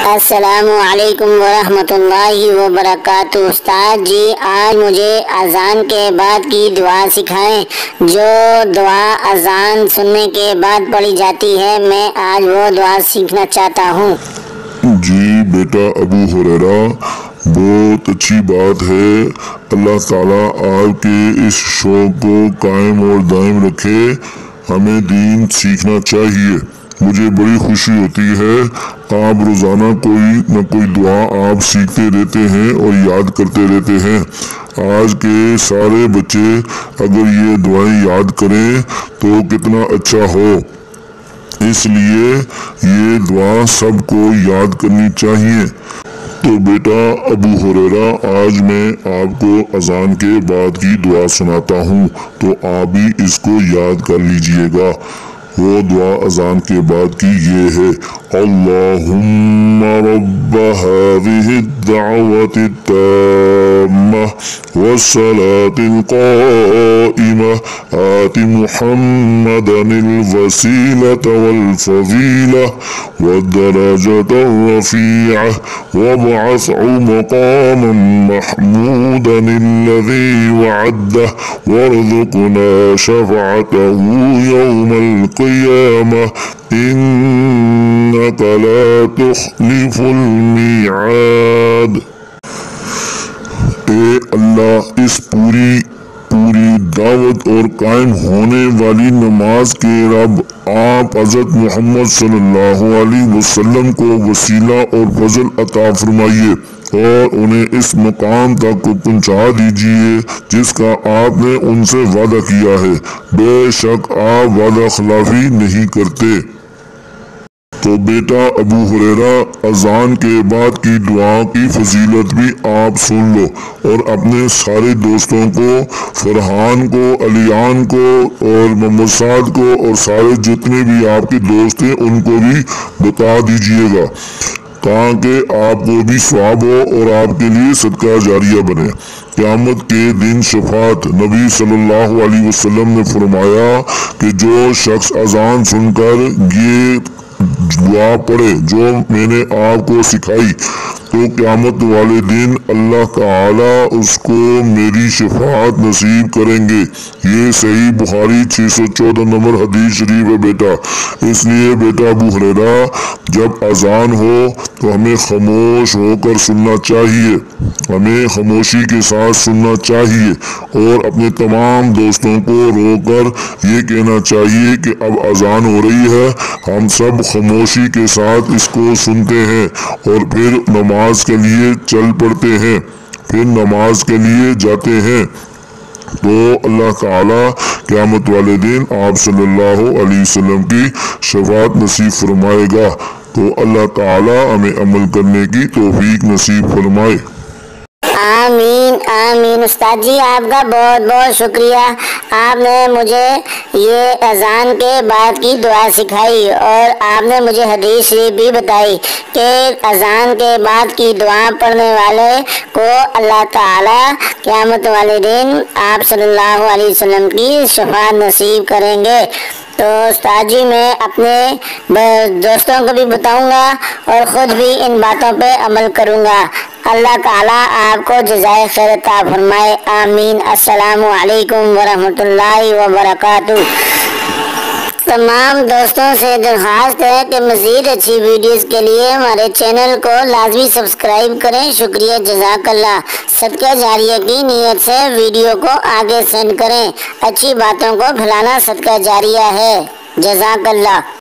अस्सलामुअलैकुम वरहमतुल्लाहि वबरकातुह। उस्ताद जी, आज मुझे अजान के बाद की दुआ सिखाएं। जो दुआ अजान सुनने के बाद पढ़ी जाती है, मैं आज वो दुआ सीखना चाहता हूँ। जी बेटा अबू हुरैरा, बहुत अच्छी बात है। अल्लाह ताला आपके इस शौक को कायम और दायम रखे। हमें दीन सीखना चाहिए। मुझे बड़ी खुशी होती है, आप रोज़ाना कोई न कोई दुआ आप सीखते रहते हैं और याद करते रहते हैं। आज के सारे बच्चे अगर ये दुआएं याद करें तो कितना अच्छा हो। इसलिए ये दुआ सबको याद करनी चाहिए। तो बेटा अबू हुरैरा, आज मैं आपको अजान के बाद की दुआ सुनाता हूँ, तो आप भी इसको याद कर लीजिएगा। वो दुआ अजान के बाद की ये है, अल्लाहुम्मा रब्ब हाज़िहि दावति ताम्मा वस्सलातिल क़ाइमा आति मुहम्मदनिल वसीलत वल फ़ज़ीला वद्दरजतर रफ़ीअ वबअसहु मक़ामन महमूदनिल्लज़ी वअद्दहु वरज़ुक़ना शफ़अतहु यौमल क़ियामह इन्नका ला तुख़्लिफ़ुल मिआद। ए अल्लाह, इस पूरी दावत और कायम होने वाली नमाज के रब, आप हज़रत मोहम्मद सल्लल्लाहु अलैहि वसल्लम को वसीला और फजल अता फरमाइए और उन्हें इस मकाम तक को पहुँचा दीजिए जिसका आपने उनसे वादा किया है। बेशक आप वादा खिलाफी नहीं करते। तो बेटा अबू हुरैरा, अजान के बाद की दुआ की फजीलत भी आप सुन लो और अपने सारे दोस्तों को, फरहान को, अलियान को और मोहम्मद साद को और सारे जितने भी आपके दोस्त हैं उनको भी बता दीजिएगा, ताकि आपको भी सवाब हो और आपके लिए सदका जारिया बने। क़यामत के दिन शफात, नबी सल्लल्लाहु अलैहि वसल्लम ने फरमाया कि जो शख्स अजान सुनकर ये दुआ पढ़े जो मैंने आपको सिखाई, तो क़यामत वाले दिन अल्लाह ताला उसको मेरी शफाअत नसीब करेंगे। ये सही बुखारी 614 नंबर हदीस शरीफ है बेटा। इसलिए बेटा अबू हुरैरा, जब अजान हो तो हमें खामोश होकर सुनना चाहिए, हमें खामोशी के साथ सुनना चाहिए और अपने तमाम दोस्तों को रोकर ये कहना चाहिए कि अब अजान हो रही है, हम सब खामोशी के साथ इसको सुनते हैं और फिर नमाज के लिए चल पड़ते हैं, फिर नमाज के लिए जाते हैं। तो अल्लाह ताला क़यामत वाले दिन आप सल्लल्लाहु अलैहि वसल्लम की शफाअत नसीब फरमाएगा। तो अल्लाह ताला हमें अमल करने की तौफीक नसीब फरमाए। आमीन आमीन। उस्ताद जी, आपका बहुत बहुत शुक्रिया। आपने मुझे ये अजान के बाद की दुआ सिखाई और आपने मुझे हदीस शरीफ भी बताई कि अजान के बाद की दुआ पढ़ने वाले को अल्लाह ताला क़यामत वाले दिन आप सल्लल्लाहु अलैहि वसल्लम की शफाअत नसीब करेंगे। तो उस्ताद जी, मैं अपने दोस्तों को भी बताऊंगा और ख़ुद भी इन बातों पे अमल करूंगा। अल्लाह ताला आपको जज़ाए खैर अता फरमाए। आमीन। अस्सलामु अलैकुम वरहमतुल्लाहि वबरकातुह। तमाम दोस्तों से दरख्वास्त है कि मज़ीद अच्छी वीडियोस के लिए हमारे चैनल को लाजमी सब्सक्राइब करें। शुक्रिया, जज़ाकल्लाह। सदका जारिया की नीयत से वीडियो को आगे सेंड करें। अच्छी बातों को फैलाना सदका जारिया है। जज़ाकल्लाह।